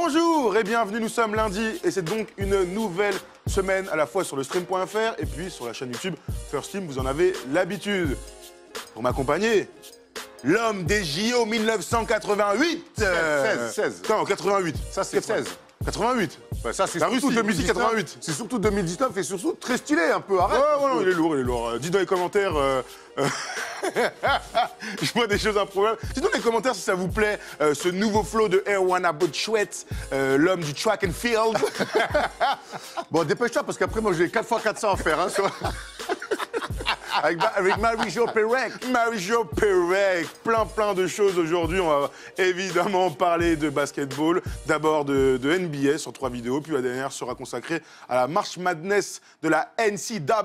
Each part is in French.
Bonjour et bienvenue, nous sommes lundi et c'est donc une nouvelle semaine à la fois sur le stream.fr et puis sur la chaîne YouTube First Team, vous en avez l'habitude. Pour m'accompagner, l'homme des JO 1988 16. Non, 88. Ça, c'est 16. 88. Ouais, ça, c'est La Russie, 2019. 88. C'est surtout 2019 et surtout très stylé un peu. Arrête. Ouais, non, il est lourd, il est lourd. Dites dans les commentaires. Je vois des choses improbables. Dites dans les commentaires si ça vous plaît, ce nouveau flow de Erwan Abou-Chouette, l'homme du track and field. Bon, dépêche-toi parce qu'après, moi, j'ai 4x400 à faire. Hein, avec Marie-Jo Pérec. Marie-Jo Pérec, plein de choses aujourd'hui. On va évidemment parler de basketball, d'abord de NBA sur 3 vidéos, puis la dernière sera consacrée à la March Madness de la NCAA.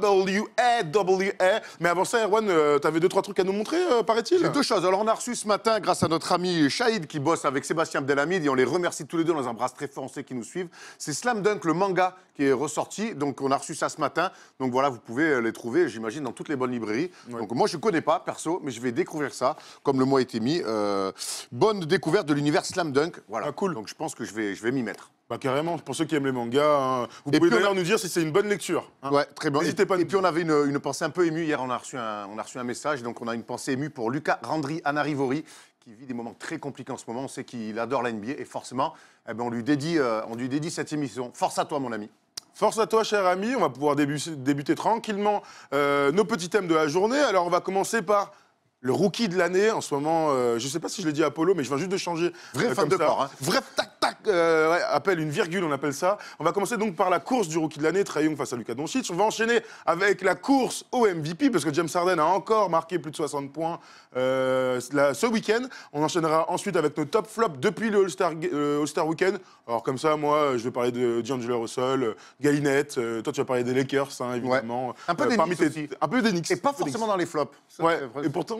Mais avant ça, Erwan, t'avais 2-3 trucs à nous montrer, paraît-il? J'ai 2 choses. Alors, on a reçu ce matin, grâce à notre ami Shahid, qui bosse avec Sébastien Abdelhamid, et on les remercie tous les deux, on les embrasse très fort, on sait qu'ils nous suivent. C'est Slam Dunk, le manga, qui est ressorti. Donc, on a reçu ça ce matin. Donc, voilà, vous pouvez les trouver, j'imagine, dans toutes les bonnes librairies. Ouais. Donc, moi, je ne connais pas, perso, mais je vais découvrir ça, comme le mot a été mis. Bonne découverte de l'univers Slam Dunk. Voilà. Ah, cool. Donc, je pense que je vais m'y mettre. Bah carrément, pour ceux qui aiment les mangas, hein. Vous pouvez d'ailleurs nous dire si c'est une bonne lecture. Hein. Ouais, très bien. N'hésitez pas. Et puis on avait une pensée un peu émue. Hier, on a reçu un message, donc on a une pensée émue pour Luca Randri Anarivori, qui vit des moments très compliqués en ce moment. On sait qu'il adore la NBA et forcément, eh ben, on lui dédie cette émission. Force à toi, mon ami. Force à toi, cher ami. On va pouvoir débuter tranquillement nos petits thèmes de la journée. Alors, on va commencer par le rookie de l'année. En ce moment, je ne sais pas si je l'ai dit à Apollo, mais je viens juste de changer. Vrai fan de corps. Hein. Vrai tac. Ouais, appelle une virgule, on appelle ça. On va commencer donc par la course du rookie de l'année, Trae Young face à Luka Doncic. On va enchaîner avec la course au MVP, parce que James Harden a encore marqué plus de 60 points ce week-end. On enchaînera ensuite avec nos top flops depuis le All-Star Weekend. Alors comme ça, moi, je vais parler de D'Angelo Russell, Gallinette. Toi, tu vas parler des Lakers, hein, évidemment. Ouais. Un peu d'Enix aussi. Un peu d'Enix. Et pas forcément dans les flops. Ça, ouais. Et pourtant,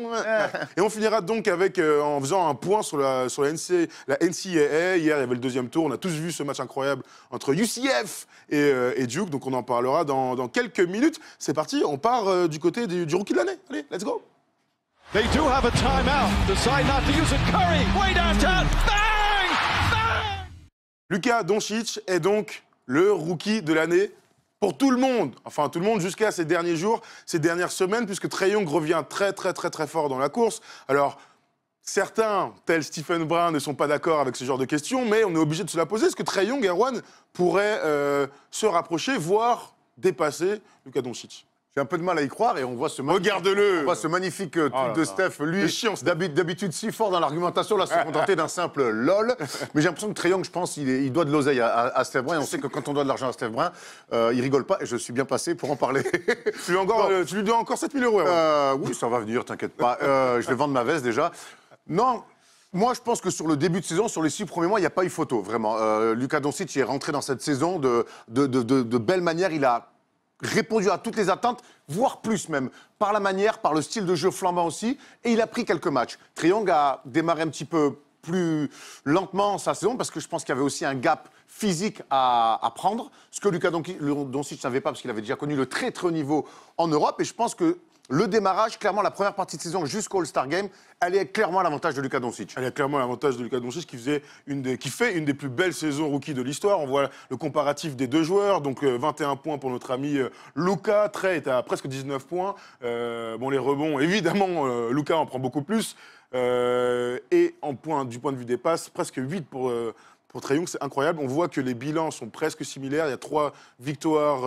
et on finira donc avec, en faisant un point sur la NCAA. Hier, il y avait le deuxième tour. On a tous vu ce match incroyable entre UCF et Duke. Donc, on en parlera dans quelques minutes. C'est parti, on part du côté du rookie de l'année. Allez, let's go. They do have a timeout. Decide not to use it. Curry, way downtown. Bang! Bang! Luka Doncic est donc le rookie de l'année pour tout le monde. Enfin, tout le monde jusqu'à ces derniers jours, ces dernières semaines, puisque Trae Young revient très fort dans la course. Alors, certains, tels Stephen Brown, ne sont pas d'accord avec ce genre de questions, mais on est obligé de se la poser. Est-ce que Trae Young, Erwan, pourrait se rapprocher, voire dépasser Luka Doncic? J'ai un peu de mal à y croire et on voit ce magnifique truc de Steph. Lui, d'habitude si fort dans l'argumentation, là, se contenter d'un simple lol. Mais j'ai l'impression que Trae Young, je pense, il doit de l'oseille à Steph Brun. Et on sait que quand on doit de l'argent à Steph Brun, il rigole pas. Et je suis bien passé pour en parler. Tu lui dois encore 7 000 €. Oui, ça va venir, t'inquiète pas. Je vais vendre ma veste déjà. Non. Moi, je pense que sur le début de saison, sur les 6 premiers mois, il n'y a pas eu photo, vraiment. Luka Doncic est rentré dans cette saison de belle manière. Il a répondu à toutes les attentes, voire plus même, par la manière, par le style de jeu flambant aussi, et il a pris quelques matchs. Trae Young a démarré un petit peu plus lentement sa saison, parce que je pense qu'il y avait aussi un gap physique à prendre, ce que Luka Doncic ne savait pas, parce qu'il avait déjà connu le très haut niveau en Europe, et je pense que le démarrage, clairement, la première partie de saison jusqu'au All-Star Game, elle est clairement à l'avantage de Luka Doncic. Elle est clairement à l'avantage de Luka Doncic qui fait une des plus belles saisons rookie de l'histoire. On voit le comparatif des deux joueurs. Donc 21 points pour notre ami Luka. Trae est à presque 19 points. Bon, les rebonds, évidemment, Luka en prend beaucoup plus. Et du point de vue des passes, presque 8 pour Trae Young, c'est incroyable. On voit que les bilans sont presque similaires. Il y a 3 victoires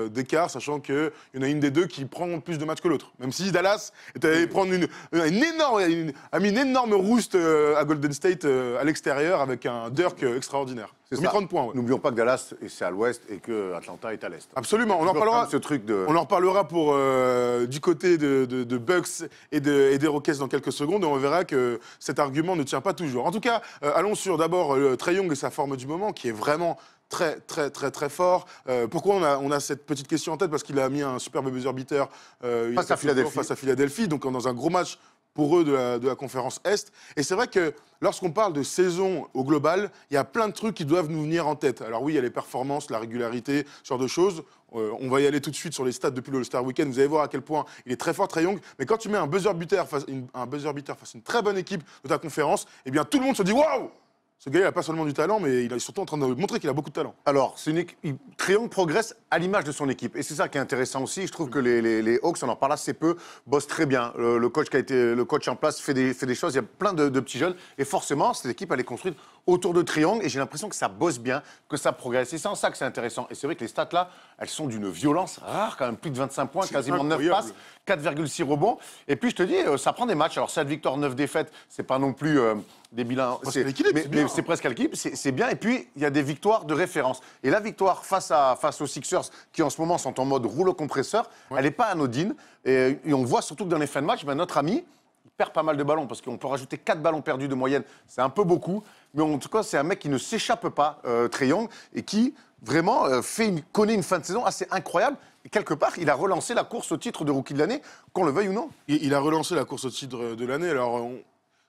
d'écart, sachant qu'il y en a une des deux qui prend plus de matchs que l'autre. Même si Dallas est allé prendre a mis une énorme roost à Golden State à l'extérieur avec un Dirk extraordinaire. C'est ça. 30 points. Ouais. N'oublions pas que Dallas, c'est à l'ouest et que Atlanta est à l'est. Absolument. On en parlera. On en reparlera du côté de Bucks et des Rockets dans quelques secondes. Et on verra que cet argument ne tient pas toujours. En tout cas, allons sur d'abord Trae Young et sa forme du moment, qui est vraiment très fort. Pourquoi on a cette petite question en tête? Parce qu'il a mis un superbe buzzer beater face à Philadelphie, donc dans un gros match pour eux de la conférence Est. Et c'est vrai que lorsqu'on parle de saison au global, il y a plein de trucs qui doivent nous venir en tête. Alors oui, il y a les performances, la régularité, ce genre de choses. On va y aller tout de suite sur les stats depuis le All-Star Weekend. Vous allez voir à quel point il est très fort, Trae Young. Mais quand tu mets un buzzer beater face à une très bonne équipe de ta conférence, eh bien tout le monde se dit « Waouh !» Ce gars, il n'a pas seulement du talent, mais il est surtout en train de montrer qu'il a beaucoup de talent. Alors, Trae Young progresse à l'image de son équipe. Et c'est ça qui est intéressant aussi. Je trouve que les Hawks, on en parle assez peu, bossent très bien. Le coach en place fait des choses. Il y a plein de petits jeunes. Et forcément, cette équipe, elle est construite autour de Trae Young. Et j'ai l'impression que ça bosse bien, que ça progresse. Et c'est en ça que c'est intéressant. Et c'est vrai que les stats là, elles sont d'une violence rare, quand même. Plus de 25 points, quasiment 9 passes, 4,6 rebonds. Et puis, je te dis, ça prend des matchs. Alors, 7 victoires, 9 défaites, c'est pas non plus des bilans. Mais c'est presque à l'équilibre, c'est bien. Et puis, il y a des victoires de référence. Et la victoire face aux Sixers, qui en ce moment sont en mode rouleau compresseur, elle n'est pas anodine. Et on voit surtout que dans les fins de match, notre ami, il perd pas mal de ballons, parce qu'on peut rajouter 4 ballons perdus de moyenne. C'est un peu beaucoup. Mais en tout cas, c'est un mec qui ne s'échappe pas, Trae Young, et qui vraiment connaît une fin de saison assez incroyable. Et quelque part, il a relancé la course au titre de rookie de l'année, qu'on le veuille ou non. Il a relancé la course au titre de l'année. Alors,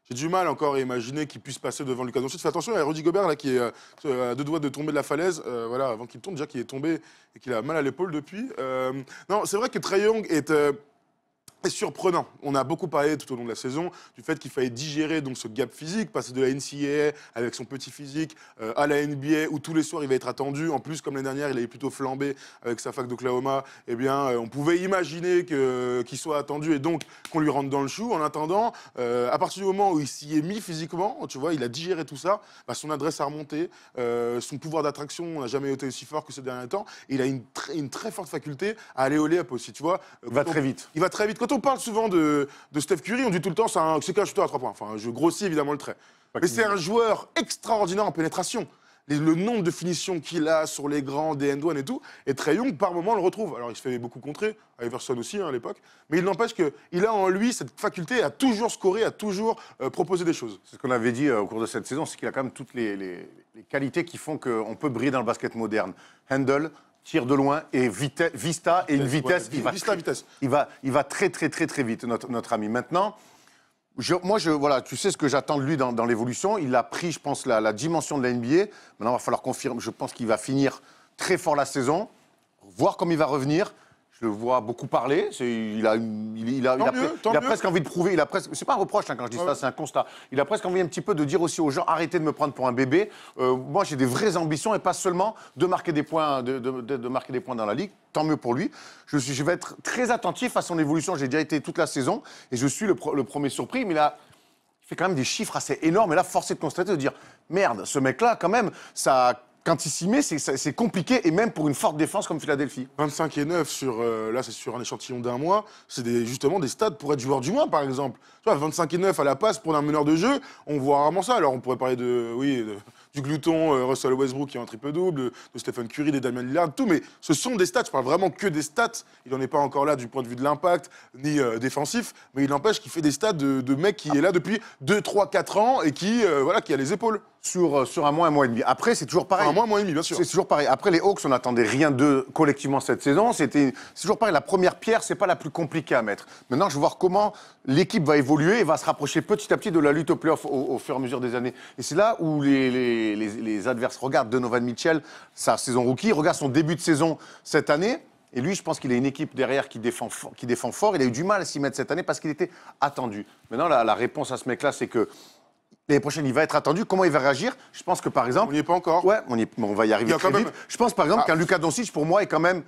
j'ai du mal encore à imaginer qu'il puisse passer devant Luka Doncic. Fais attention, il y a Rudy Gobert là, qui est à 2 doigts de tomber de la falaise. Voilà, avant qu'il tombe, déjà qu'il est tombé et qu'il a mal à l'épaule depuis. Non, c'est vrai que Trae Young est surprenant. On a beaucoup parlé tout au long de la saison du fait qu'il fallait digérer donc ce gap physique, passer de la NCAA avec son petit physique à la NBA où tous les soirs il va être attendu. En plus, comme l'année dernière, il avait plutôt flambé avec sa fac d'Oklahoma. Eh bien, on pouvait imaginer qu'il soit attendu et donc qu'on lui rentre dans le chou. En attendant, à partir du moment où il s'y est mis physiquement, tu vois, il a digéré tout ça. Bah, son adresse a remonté, son pouvoir d'attraction n'a jamais été aussi fort que ces derniers temps. Et il a une très forte faculté à aller au lay-up aussi. Tu vois, il va très vite. Il va très vite. Quand on parle souvent de Steph Curry, on dit tout le temps c'est qu'un shooter à 3 points. Enfin, je grossis évidemment le trait. Mais c'est un joueur extraordinaire en pénétration. Le nombre de finitions qu'il a sur les grands, des end-one et tout, et Trae Young, par moment, le retrouve. Alors, il se fait beaucoup contrer, à Everson aussi, à l'époque, mais il n'empêche qu'il a en lui cette faculté à toujours scorer, à toujours proposer des choses. C'est ce qu'on avait dit au cours de cette saison, c'est qu'il a quand même toutes les qualités qui font qu'on peut briller dans le basket moderne. Handle, tir de loin et vista et une vitesse. Ouais, il va très, très, très, très vite, notre ami. Maintenant, voilà, tu sais ce que j'attends de lui dans l'évolution. Il a pris, je pense, la dimension de la NBA. Maintenant, il va falloir confirmer. Je pense qu'il va finir très fort la saison, voir comment il va revenir. Je le vois beaucoup parler. Il a presque envie de prouver. C'est pas un reproche quand je dis ça, c'est un constat. Il a presque envie un petit peu de dire aussi aux gens arrêtez de me prendre pour un bébé. Moi, j'ai des vraies ambitions et pas seulement de marquer des points, de marquer des points dans la ligue. Tant mieux pour lui. Je vais être très attentif à son évolution. J'ai déjà été toute la saison et je suis le premier surpris. Mais là, il fait quand même des chiffres assez énormes. Et là, force est de constater, de dire merde, ce mec-là, quand même, ça. Quand il s'y met, c'est compliqué, et même pour une forte défense comme Philadelphie. 25 et 9 là, c'est sur un échantillon d'un mois. C'est justement des stats pour être joueur du mois, par exemple. Tu vois, 25 et 9 à la passe pour un meneur de jeu, on voit rarement ça. Alors, on pourrait parler du glouton Russell Westbrook qui a un triple-double, de Stephen Curry, des Damian Lillard, tout. Mais ce sont des stats. Je parle vraiment que des stats. Il n'en est pas encore là du point de vue de l'impact, ni défensif. Mais il n'empêche qu'il fait des stats de mec qui est là depuis 2, 3, 4 ans et qui a les épaules. Sur un mois et demi. Après, c'est toujours pareil. Un mois et demi, bien sûr. C'est toujours pareil. Après, les Hawks, on n'attendait rien d'eux collectivement cette saison. C'est toujours pareil. La première pierre, c'est pas la plus compliquée à mettre. Maintenant, je veux voir comment l'équipe va évoluer et va se rapprocher petit à petit de la lutte au play-off au fur et à mesure des années. Et c'est là où les adverses regardent Donovan Mitchell, sa saison rookie, regardent son début de saison cette année. Et lui, je pense qu'il a une équipe derrière qui défend fort. Il a eu du mal à s'y mettre cette année parce qu'il était attendu. Maintenant, la réponse à ce mec-là, c'est que l'année prochaine, il va être attendu. Comment il va réagir? Je pense que, par exemple... On n'y est pas encore. Ouais, on va y arriver très vite. Je pense, par exemple, qu'un Luka Doncic, pour moi, est quand même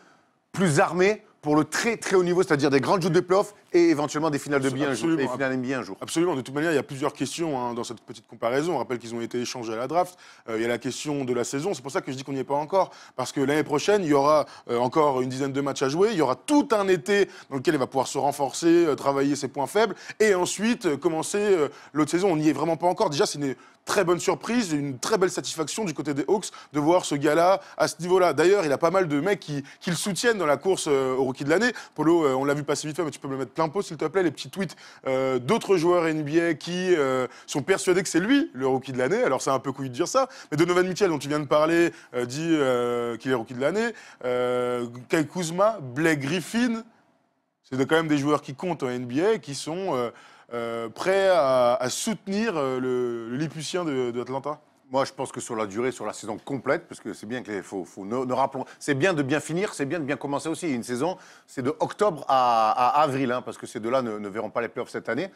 plus armé pour le très, très haut niveau, c'est-à-dire des grandes joutes de play-off et éventuellement des finales de NBA un jour. Absolument. De toute manière, il y a plusieurs questions dans cette petite comparaison. On rappelle qu'ils ont été échangés à la draft. Il y a la question de la saison. C'est pour ça que je dis qu'on n'y est pas encore. Parce que l'année prochaine, il y aura encore une dizaine de matchs à jouer. Il y aura tout un été dans lequel il va pouvoir se renforcer, travailler ses points faibles et ensuite commencer l'autre saison. On n'y est vraiment pas encore. Déjà, c'est une très bonne surprise, une très belle satisfaction du côté des Hawks de voir ce gars-là à ce niveau-là. D'ailleurs, il a pas mal de mecs qui le soutiennent dans la course au rookie de l'année. Polo, on l'a vu passer vite fait, mais tu peux me le mettre plein pot, s'il te plaît, les petits tweets d'autres joueurs NBA qui sont persuadés que c'est lui, le rookie de l'année. Alors, c'est un peu couillu de dire ça, mais Donovan Mitchell, dont tu viens de parler, dit qu'il est rookie de l'année. Kyle Kuzma, Blake Griffin, c'est quand même des joueurs qui comptent en NBA et qui sont prêts à soutenir le Lilliputien d'Atlanta. Moi, je pense que sur la durée, sur la saison complète, parce que c'est bien qu'il faut rappelons, c'est bien de bien finir, c'est bien de bien commencer aussi. Une saison, c'est de octobre à avril, parce que ces deux-là ne verront pas les playoffs cette année.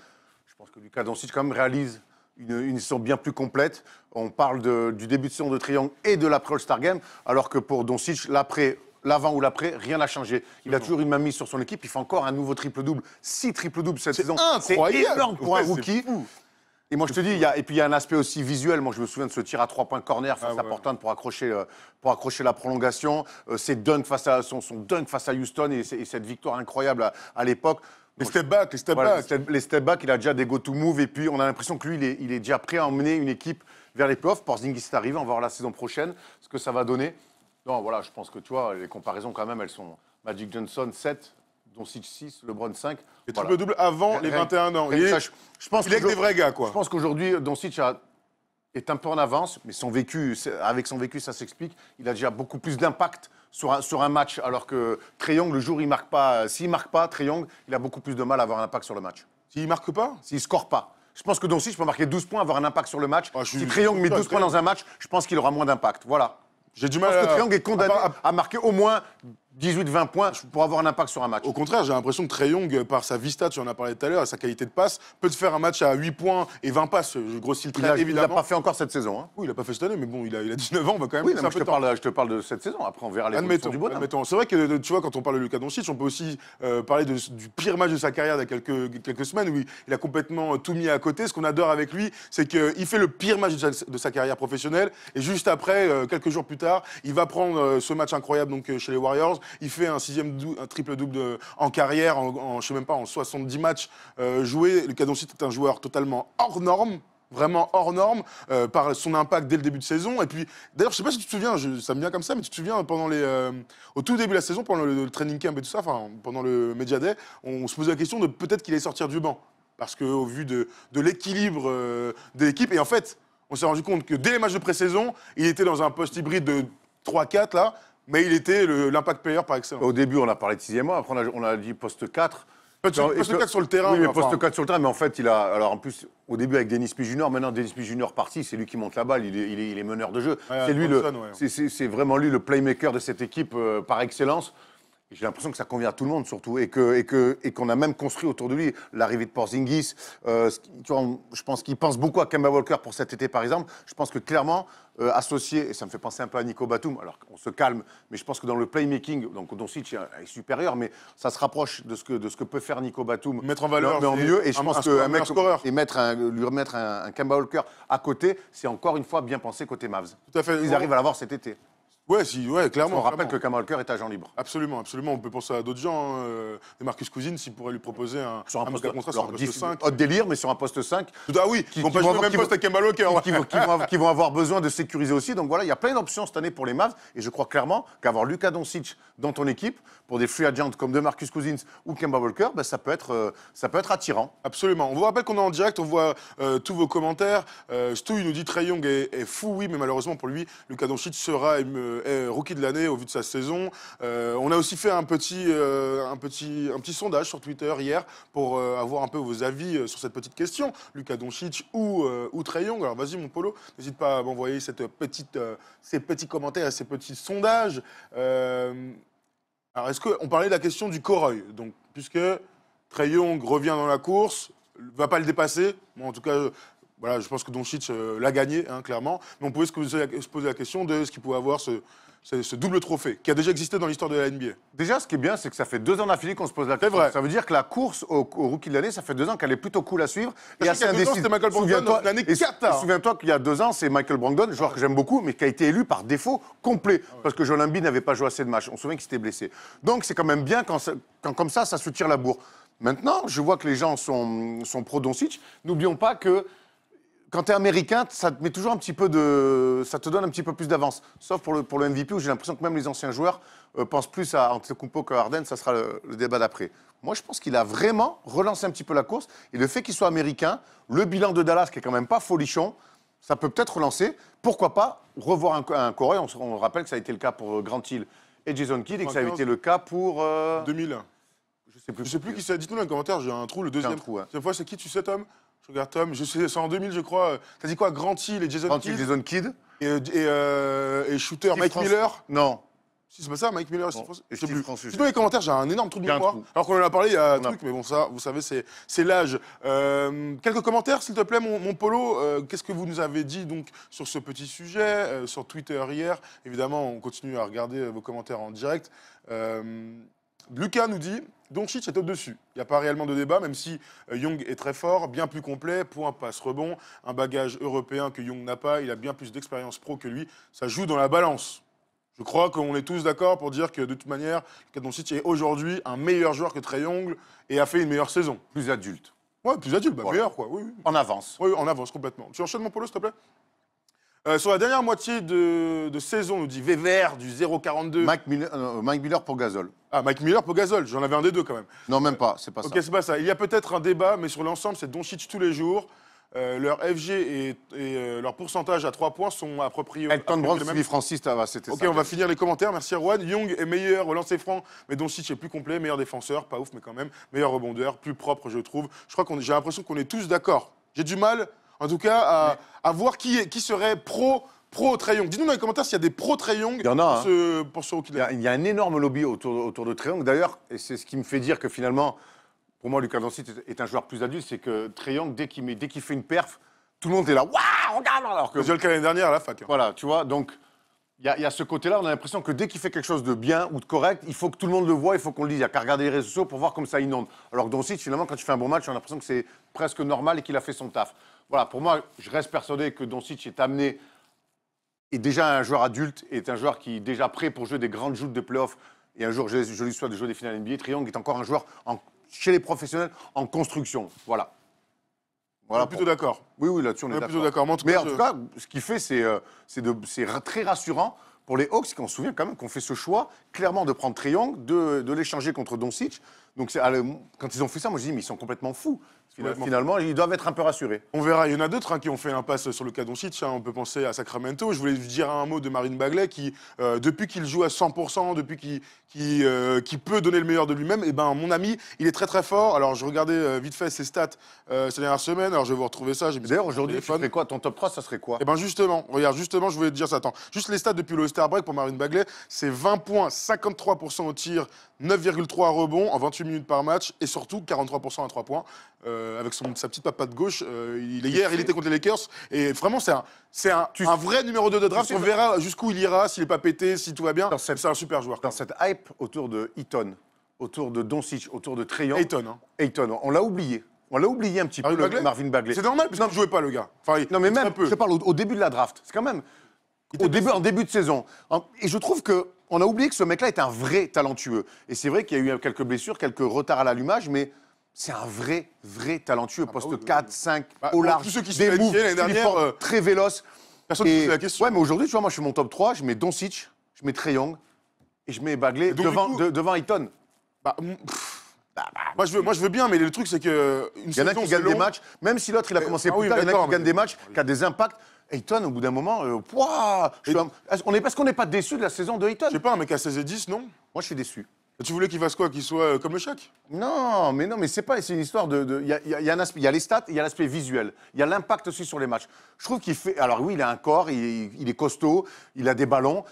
Je pense que Luka Doncic quand même réalise une saison bien plus complète. On parle du début de saison de Trae Young et de l'après All-Star Game, alors que pour Doncic, l'avant ou l'après, rien n'a changé. Il a toujours une mainmise sur son équipe. Il fait encore un nouveau triple-double. 6 triple-doubles cette saison. C'est énorme pour un rookie. Et moi, je te dis, il y a un aspect aussi visuel. Moi, je me souviens de ce tir à 3 points corner face à Portland pour accrocher la prolongation. Ses dunks son dunk face à Houston et cette victoire incroyable à l'époque. Les step back. Les step back, il a déjà des go-to move. Et puis, on a l'impression que lui, il est déjà prêt à emmener une équipe vers les playoffs. Porzingis est arrivé. On va voir la saison prochaine ce que ça va donner. Non, voilà, je pense que, tu vois, les comparaisons, quand même, elles sont Magic Johnson, 7, Doncic 6, LeBron 5. Et triple-double avant les 21 ans. Il est avec des vrais gars, quoi. Je pense qu'aujourd'hui, Doncic est un peu en avance, mais avec son vécu, ça s'explique. Il a déjà beaucoup plus d'impact sur un match, alors que Trae Young, le jour où il marque pas, s'il marque pas, Trae Young, il a beaucoup plus de mal à avoir un impact sur le match. S'il marque pas? S'il score pas. Je pense que Doncic peut marquer 12 points, avoir un impact sur le match. Si Trae Young met 12 points dans un match, je pense qu'il aura moins d'impact. Voilà. J'ai du mal à... Je pense que Trae Young est condamné à marquer au moins 18-20 points pour avoir un impact sur un match. Au contraire, j'ai l'impression que Trae Young, par sa vista, tu en as parlé tout à l'heure, et sa qualité de passe, peut te faire un match à 8 points et 20 passes. Je grossis le trait, évidemment. Il l'a pas fait encore cette saison. Hein. Oui, il l'a pas fait cette année, mais bon, il a 19 ans, on va quand même... Oui, je te parle de cette saison. Après, on verra les du bonhomme. Admettons. C'est vrai que, tu vois, quand on parle de Luka Doncic, on peut aussi parler du pire match de sa carrière d'il y a quelques semaines, où il a complètement tout mis à côté. Ce qu'on adore avec lui, c'est qu'il fait le pire match de sa carrière professionnelle, et juste après, quelques jours plus tard, il va prendre ce match incroyable donc, chez les Warriors, il fait un triple-double en carrière, je sais même pas, en 70 matchs joués. Luka Doncic est un joueur totalement hors norme, vraiment hors norme, par son impact dès le début de saison. Et puis, d'ailleurs, je sais pas si tu te souviens, ça me vient comme ça, mais tu te souviens, au tout début de la saison, pendant le training camp et tout ça, pendant le Media Day, on se posait la question de peut-être qu'il allait sortir du banc. Parce qu'au vu de l'équilibre de l'équipe, et en fait, on s'est rendu compte que dès les matchs de pré-saison, il était dans un poste hybride de 3-4, là, mais il était l'impact player par excellence. Au début, on a parlé de 6e mois, après on a dit poste 4. Poste 4 sur le terrain. Oui, mais poste 4 sur le terrain, mais en fait, alors en plus, au début avec Dennis P. Junior, maintenant Dennis P. Junior parti, c'est lui qui monte la balle, il est meneur de jeu. Ouais, c'est vraiment lui le playmaker de cette équipe par excellence. J'ai l'impression que ça convient à tout le monde, surtout, et qu'on a même construit autour de lui l'arrivée de Porzingis. Je pense qu'il pense beaucoup à Kemba Walker pour cet été, par exemple. Je pense que clairement, associé, et ça me fait penser un peu à Nico Batum, alors qu'on se calme, mais je pense que dans le playmaking, donc Doncic est supérieur, mais ça se rapproche de ce que peut faire Nico Batum. Mettre en valeur, mais en mieux, et je pense qu'un mec scoreur. Et lui remettre un Kemba Walker à côté, c'est encore une fois bien pensé côté Mavs. Tout à fait. Ils arrivent à l'avoir cet été. Ouais, clairement. On rappelle que Kemba Walker est agent libre. Absolument. On peut penser à d'autres gens. Marcus Cousins, s'il pourrait lui proposer un contrat sur un poste 5. Hot délire, mais sur un poste 5. Ah oui, on peut jouer le même poste à Kemba Walker. Qui vont avoir besoin de sécuriser aussi. Donc voilà, il y a plein d'options cette année pour les Mavs. Et je crois clairement qu'avoir Luka Doncic dans ton équipe, pour des free agents comme de Marcus Cousins ou Kemba Walker, ça peut être attirant. Absolument. On vous rappelle qu'on est en direct, on voit tous vos commentaires. Stu, il nous dit Trae Young est fou, oui, mais malheureusement pour lui, Luka Doncic sera rookie de l'année au vu de sa saison. On a aussi fait un petit sondage sur Twitter hier pour avoir un peu vos avis sur cette petite question. Luka Doncic ou Trae Young. Alors vas-y mon Polo, n'hésite pas à m'envoyer ces petits commentaires et ces petits sondages. Alors est-ce qu'on parlait de la question du Coroy, donc puisque Trae Young revient dans la course, va pas le dépasser. Bon, en tout cas, voilà, je pense que Doncic l'a gagné, clairement. Mais on pouvait se poser la question de ce qu'il pouvait avoir ce double trophée qui a déjà existé dans l'histoire de la NBA. Déjà, ce qui est bien, c'est que ça fait 2 ans d'affilée qu'on se pose la question. C'est vrai. Ça veut dire que la course au rookie de l'année, ça fait 2 ans qu'elle est plutôt cool à suivre. Et assez indécise. C'était Michael Brogdon, l'année 4. Souviens-toi qu'il y a 2 ans, c'est Michael Brogdon, joueur que j'aime beaucoup, mais qui a été élu par défaut complet. Parce que Joel Embiid n'avait pas joué assez de matchs. On se souvient qu'il s'était blessé. Donc, c'est quand même bien quand comme ça se tire la bourre. Maintenant, je vois que les gens sont pro-Doncic. N'oublions pas que quand tu es américain, ça te met toujours ça te donne un petit peu plus d'avance. Sauf pour le MVP, où j'ai l'impression que même les anciens joueurs pensent plus à Antetokounmpo qu'à Harden. Ça sera le débat d'après. Moi, je pense qu'il a vraiment relancé un petit peu la course. Et le fait qu'il soit américain, le bilan de Dallas, qui est quand même pas folichon, ça peut peut-être relancer. Pourquoi pas revoir un Coroy. On rappelle que ça a été le cas pour Grant Hill et Jason Kidd, et que ça a été le cas pour... 2000. Je sais plus qui c'est. Dites-nous dans les commentaires, j'ai un trou. Le deuxième fois, c'est qui, tu sais, Tom? Je regarde Tom, c'est en 2000, je crois. T'as dit quoi? Grant Hill et Jason Kidd? Jason Kidd. Et shooter Mike Miller? Non. Si c'est pas ça, Mike Miller et Steve Non, Francis. et Je sais Steve plus. Francis. Sinon, les commentaires, j'ai un énorme trou de Il y a un mémoire. trou. Alors qu'on en a parlé, il y a un On a- truc, mais bon, ça, vous savez, c'est l'âge. Quelques commentaires, s'il te plaît, mon Polo. Qu'est-ce que vous nous avez dit donc sur ce petit sujet, sur Twitter hier? Évidemment, on continue à regarder vos commentaires en direct. Lucas nous dit Doncic est au-dessus. Il n'y a pas réellement de débat, même si Young est très fort, bien plus complet, point, passe, rebond, un bagage européen que Young n'a pas, il a bien plus d'expérience pro que lui. Ça joue dans la balance. Je crois qu'on est tous d'accord pour dire que de toute manière, Luka Doncic est aujourd'hui un meilleur joueur que Trae Young et a fait une meilleure saison. Plus adulte. Ouais, plus adulte, Voilà. meilleur quoi. Oui, oui. En avance. Oui, on avance complètement. Tu enchaînes mon Polo, s'il te plaît sur la dernière moitié de saison, nous dit Vévert du 0,42. Mike Miller pour Gasol. Ah, Mike Miller pour Gasol, j'en avais un des deux quand même. Non, même pas, c'est pas Ok, ça. c'est pas ça. Il y a peut-être un débat, mais sur l'ensemble, c'est Doncic tous les jours. Leur FG et leur pourcentage à 3 points sont appropriés. Elton Brand, les mêmes. Steve Francis, ça va, c'était Ok, ça. on va finir les commentaires. Merci Erwan. Young est meilleur au lancer franc, mais Doncic est plus complet, meilleur défenseur, pas ouf, mais quand même, meilleur rebondeur, plus propre, je trouve. Je crois j'ai l'impression qu'on est tous d'accord. J'ai du mal, en tout cas, à voir qui serait pro Trae Young. Dites-nous dans les commentaires s'il y a des pro Trae Young Il y en a, pour ce rookie. Il y a un énorme lobby autour de Trae Young. D'ailleurs, et c'est ce qui me fait dire que finalement, pour moi, Luka Doncic est un joueur plus adulte, c'est que Trae Young, dès qu'il fait une perf, tout le monde est là, waouh, regarde. Alors que Déjà le cas l'année dernière à la fac. voilà, tu vois, donc il y a ce côté-là, on a l'impression que dès qu'il fait quelque chose de bien ou de correct, il faut que tout le monde le voit, il faut qu'on le dise. Il n'y a qu'à regarder les réseaux sociaux pour voir comme ça inonde. Alors que Doncic, finalement, quand tu fais un bon match, on a l'impression que c'est presque normal et qu'il a fait son taf. Voilà, pour moi, je reste persuadé que Doncic est déjà un joueur adulte, est un joueur qui est déjà prêt pour jouer des grandes joutes de playoffs. Et un jour, je lui souhaite de jouer des finales NBA. Trae Young est encore un joueur chez les professionnels en construction. Voilà. On est plutôt d'accord. Oui, là-dessus, on est On est plutôt d'accord. d'accord. Mais Mais en tout cas, ce qu'il fait, c'est très rassurant pour les Hawks, qu'on se souvient quand même qu'on fait ce choix, clairement, de prendre Trae Young, de l'échanger contre Doncic. Donc, quand ils ont fait ça, moi, je dis, mais ils sont complètement fous. Finalement, ils doivent être un peu rassurés. On verra. Il y en a d'autres qui ont fait l'impasse sur le cas Doncic. On peut penser à Sacramento. Je voulais dire un mot de Marvin Bagley qui, depuis qu'il joue à 100%, depuis qu'il peut donner le meilleur de lui-même, et ben, mon ami, il est très très fort. Alors, je regardais vite fait ses stats ces dernières semaines. Alors, je vais vous retrouver ça. D'ailleurs, aujourd'hui, tu ferais quoi? Ton top 3, ça serait quoi? Eh bien justement, regarde, je voulais te dire ça. Attends, juste les stats depuis le All-Star Break pour Marvin Bagley, c'est 20 points, 53% au tir, 9,3 rebonds en 28 minutes par match et surtout 43% à 3 points avec sa petite papate gauche. Hier, il était contre les Lakers et vraiment, c'est un vrai numéro 2 de draft. On verra jusqu'où il ira, s'il n'est pas pété, si tout va bien. C'est un super joueur. Dans cette hype autour de Eaton, autour de Doncic, autour de Trae Young, Ayton, on l'a oublié. On l'a oublié un petit peu, Marvin Bagley. C'est normal, parce qu'il ne jouait pas, le gars. Enfin, non, mais même, peu. je te parle au début de la draft. C'est quand même en début de saison. Et je trouve qu'on a oublié que ce mec-là est un vrai talentueux. Et c'est vrai qu'il y a eu quelques blessures, quelques retards à l'allumage, mais c'est un vrai talentueux. Poste 4, 5, au large, tous ceux qui des se moves, l'année dernière, très véloce. Personne ne se pose la question. Ouais, mais aujourd'hui, tu vois, moi, je fais mon top 3, je mets Doncic, je mets Trae Young, et je mets Bagley devant Ayton. Moi je veux bien, mais le truc c'est que il y en a qui gagnent des matchs, même si l'autre il a commencé plus tard, il y en a qui gagnent des matchs, qui a des impacts. Ayton, au bout d'un moment, est-ce qu'on n'est pas déçu de la saison de Ayton? Je sais pas, un mec à 16 et 10, non? Moi, je suis déçu. Et tu voulais qu'il fasse quoi? Qu'il soit comme le Shaq? Non, mais c'est une histoire de. Il y a les stats, il y a l'aspect visuel, il y a l'impact aussi sur les matchs. Je trouve qu'il fait. Alors oui, il a un corps, il est costaud, il a des ballons,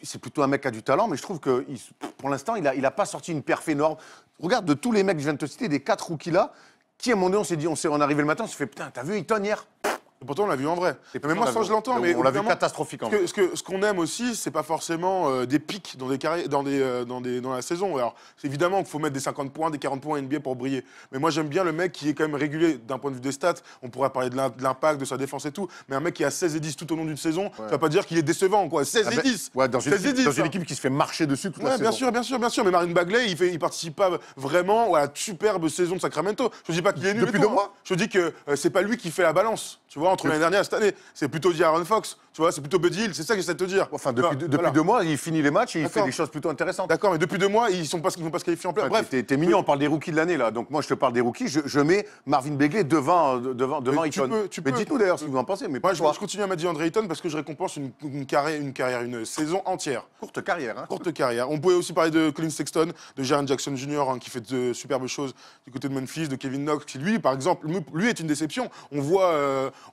c'est plutôt un mec qui a du talent, mais je trouve que pour l'instant, il a pas sorti une perf énorme. Regarde, de tous les mecs que je viens de te citer, des 4 rookies là, qui à un moment donné, on est arrivé le matin, on s'est fait putain, t'as vu Ayton hier? Et pourtant, on l'a vu en vrai. Mais moi, ça, je l'entends. Mais on l'a vu catastrophique en vrai. Ce qu'on aime aussi, c'est pas forcément des pics dans la saison. Alors, c'est évidemment qu'il faut mettre des 50 points, des 40 points NBA pour briller. Mais moi, j'aime bien le mec qui est quand même régulier d'un point de vue des stats. On pourrait parler de l'impact, de sa défense et tout. Mais un mec qui a 16 et 10 tout au long d'une saison, ça va pas dire qu'il est décevant, quoi. 16 et 10. Ouais, dans une équipe qui se fait marcher dessus toute la saison. Bien sûr. Mais Marvin Bagley, il participe pas vraiment à la superbe saison de Sacramento. Je dis pas qu'il est nul. Depuis 2 mois. Je dis que c'est pas lui qui fait la balance. Tu vois, entre l'année dernière et cette année. C'est plutôt D'Aaron Fox, tu vois, c'est plutôt Buddy Hield, c'est ça que j'essaie de te dire. Enfin, depuis 2 mois, il finit les matchs et il fait des choses plutôt intéressantes. D'accord, mais depuis 2 mois, ils vont pas se qualifier en play. Bref. T'es mignon, on parle des rookies de l'année, là. Donc moi, je te parle des rookies, je mets Marvin Bagley devant Ayton. Mais dites-nous d'ailleurs ce que vous en pensez. Mais moi, je continue à mettre DeAndre Ayton parce que je récompense une carrière, une saison entière. Courte carrière, hein. Courte carrière. On pouvait aussi parler de Colin Sexton, de Jaren Jackson Jr., qui fait de superbes choses du côté de Memphis, de Kevin Knox, qui lui, par exemple, lui est une déception.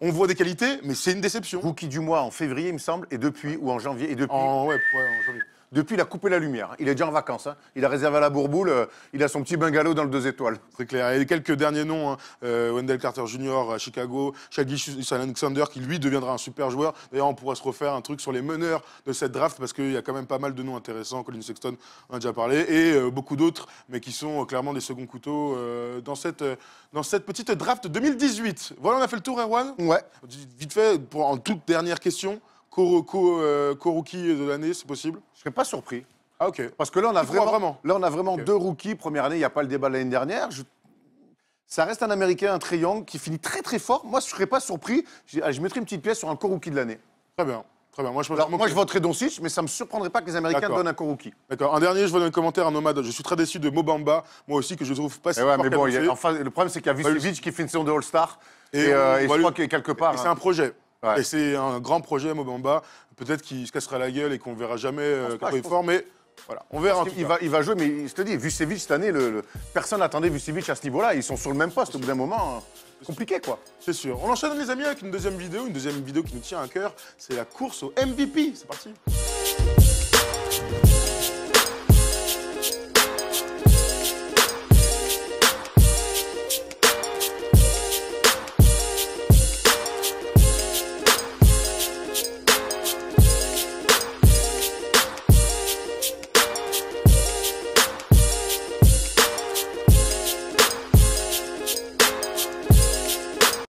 On voit des qualités, mais c'est une déception. Rookie du mois en février, il me semble, et depuis, ou en janvier, et depuis. En janvier. Depuis, il a coupé la lumière. Il est déjà en vacances. Hein. Il a réservé à la Bourboule. Il a son petit bungalow dans le 2 étoiles. C'est clair. Et quelques derniers noms, hein. Wendell Carter Jr. à Chicago, Shaggy Alexander qui lui deviendra un super joueur. D'ailleurs, on pourrait se refaire un truc sur les meneurs de cette draft parce qu'il y a quand même pas mal de noms intéressants. Colin Sexton, on en a déjà parlé, et beaucoup d'autres, mais qui sont clairement des seconds couteaux dans cette petite draft 2018. Voilà, on a fait le tour, Erwan. Ouais. Vite fait, en toute dernière question, co-rookie de l'année, c'est possible? Je serais pas surpris. Ah, ok. Parce que là, on a Tu crois vraiment, là, on a vraiment Ok. 2 rookies. Première année, il n'y a pas le débat de l'année dernière. Ça reste un Américain, un Trae Young, qui finit très très fort. Moi, je ne serais pas surpris. Je mettrais une petite pièce sur un co-rookie de l'année. Très bien. Très bien. Moi, je pense Alors, vraiment moi, que- je voterais Doncic, mais ça ne me surprendrait pas que les Américains D'accord. donnent un co-rookie. D'accord. Un dernier, je vois dans les commentaires un nomade. Je suis très déçu de Mobamba, moi aussi, que je trouve pas si Eh ouais, fort mais bon, qu'annoncé. enfin, le problème, c'est qu'il y a Vucevic qui fait une saison de All-Star. Et Et, on va je lui- crois que quelque part. Et c'est un projet. Ouais. Et c'est un grand projet, Mobamba. Peut-être qu'il se cassera la gueule et qu'on verra jamais pas, qu'il je est pense fort, mais voilà, on verra. en tout cas. Il va jouer, mais je te dis, Vucevic cette année, personne n'attendait Vucevic à ce niveau-là. Ils sont sur le même poste au bout d'un moment. Compliqué, quoi. C'est sûr. On enchaîne, les amis, avec une deuxième vidéo qui nous tient à cœur. C'est la course au MVP. C'est parti.